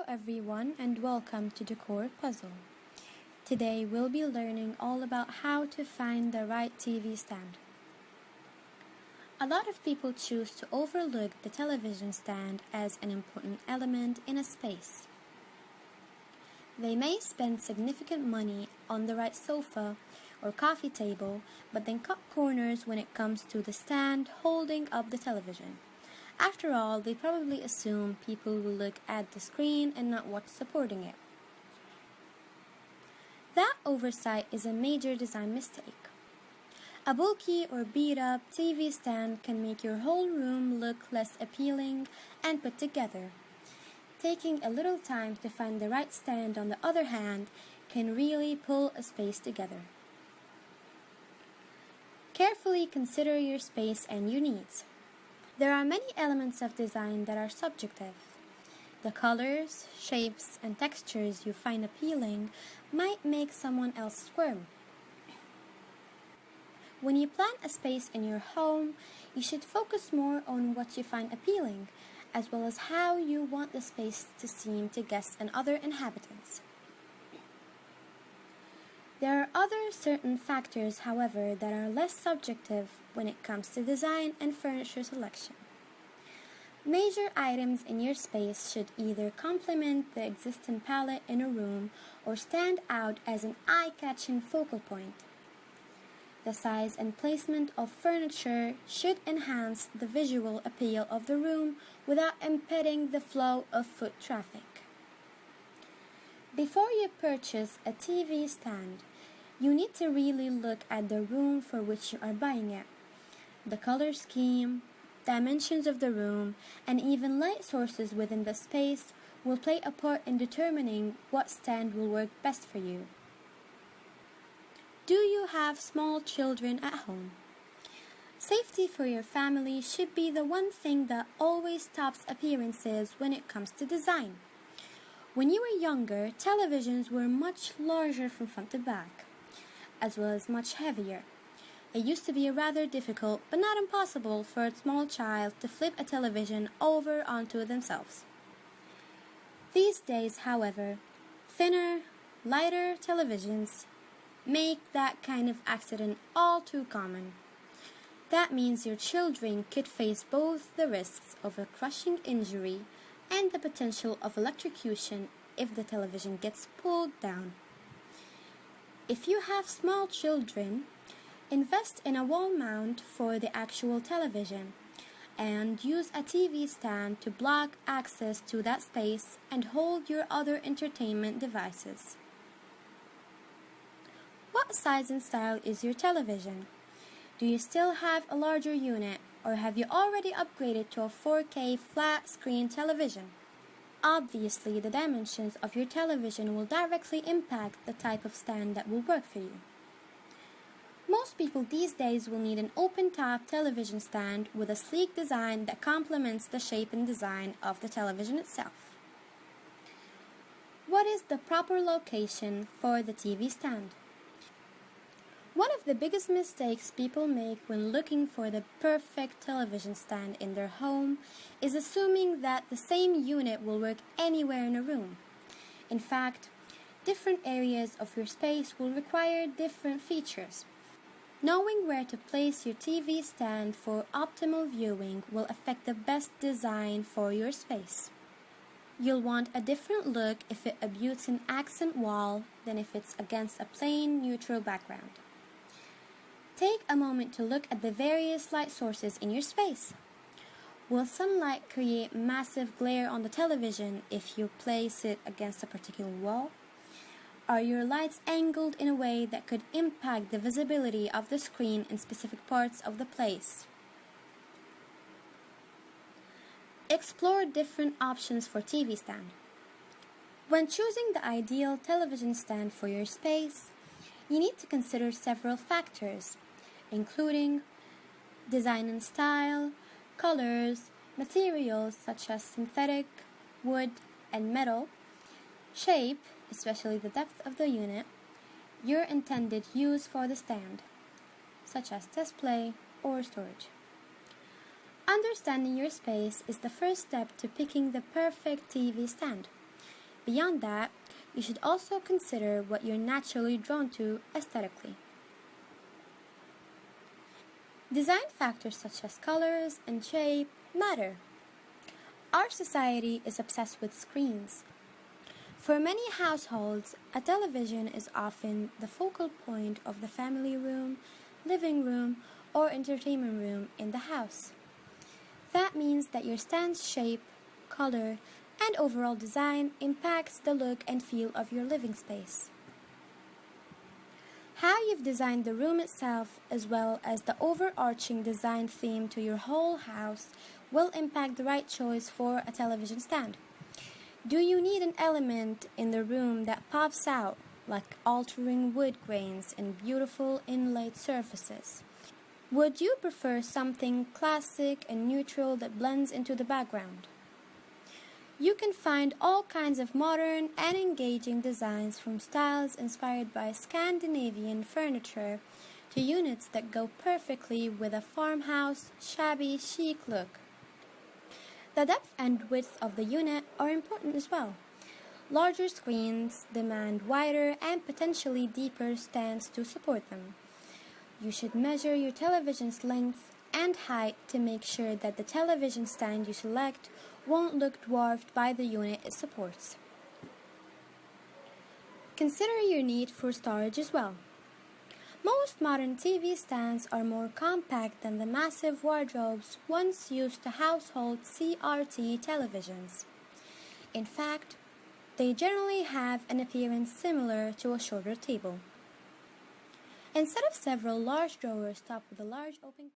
everyone and welcome to Decor Puzzle. Today we'll be learning all about how to find the right TV stand. A lot of people choose to overlook the television stand as an important element in a space. They may spend significant money on the right sofa or coffee table, but then cut corners when it comes to the stand holding up the television. After all, they probably assume people will look at the screen and not what's supporting it. That oversight is a major design mistake. A bulky or beat-up TV stand can make your whole room look less appealing and put together. Taking a little time to find the right stand, on the other hand, can really pull a space together. Carefully consider your space and your needs. There are many elements of design that are subjective. The colors, shapes, and textures you find appealing might make someone else squirm. When you plan a space in your home, you should focus more on what you find appealing, as well as how you want the space to seem to guests and other inhabitants. There are other certain factors, however, that are less subjective when it comes to design and furniture selection. Major items in your space should either complement the existing palette in a room or stand out as an eye-catching focal point. The size and placement of furniture should enhance the visual appeal of the room without impeding the flow of foot traffic. Before you purchase a TV stand, you need to really look at the room for which you are buying it. The color scheme, dimensions of the room, and even light sources within the space will play a part in determining what stand will work best for you. Do you have small children at home? Safety for your family should be the one thing that always tops appearances when it comes to design. When you were younger, televisions were much larger from front to back, as well as much heavier. It used to be rather difficult, but not impossible, for a small child to flip a television over onto themselves. These days, however, thinner, lighter televisions make that kind of accident all too common. That means your children could face both the risks of a crushing injury and the potential of electrocution if the television gets pulled down. If you have small children, invest in a wall mount for the actual television and use a TV stand to block access to that space and hold your other entertainment devices. What size and style is your television? Do you still have a larger unit, or have you already upgraded to a 4K flat screen television? Obviously, the dimensions of your television will directly impact the type of stand that will work for you. Most people these days will need an open-top television stand with a sleek design that complements the shape and design of the television itself. What is the proper location for the TV stand? One of the biggest mistakes people make when looking for the perfect television stand in their home is assuming that the same unit will work anywhere in a room. In fact, different areas of your space will require different features. Knowing where to place your TV stand for optimal viewing will affect the best design for your space. You'll want a different look if it abuts an accent wall than if it's against a plain neutral background. Take a moment to look at the various light sources in your space. Will sunlight create massive glare on the television if you place it against a particular wall? Are your lights angled in a way that could impact the visibility of the screen in specific parts of the place? Explore different options for TV stand. When choosing the ideal television stand for your space, you need to consider several factors, including design and style, colors, materials such as synthetic, wood, and metal, shape, especially the depth of the unit, your intended use for the stand, such as display or storage. Understanding your space is the first step to picking the perfect TV stand. Beyond that, you should also consider what you're naturally drawn to aesthetically. Design factors such as colors and shape matter. Our society is obsessed with screens. For many households, a television is often the focal point of the family room, living room, or entertainment room in the house. That means that your stand's shape, color, and overall design impacts the look and feel of your living space. How you've designed the room itself, as well as the overarching design theme to your whole house, will impact the right choice for a television stand. Do you need an element in the room that pops out, like altering wood grains and beautiful inlaid surfaces? Would you prefer something classic and neutral that blends into the background? You can find all kinds of modern and engaging designs, from styles inspired by Scandinavian furniture to units that go perfectly with a farmhouse, shabby chic look. The depth and width of the unit are important as well. Larger screens demand wider and potentially deeper stands to support them. You should measure your television's length and height to make sure that the television stand you select won't look dwarfed by the unit it supports. Consider your need for storage as well. Most modern TV stands are more compact than the massive wardrobes once used to household CRT televisions. In fact, they generally have an appearance similar to a shorter table. Instead of several large drawers topped with a large open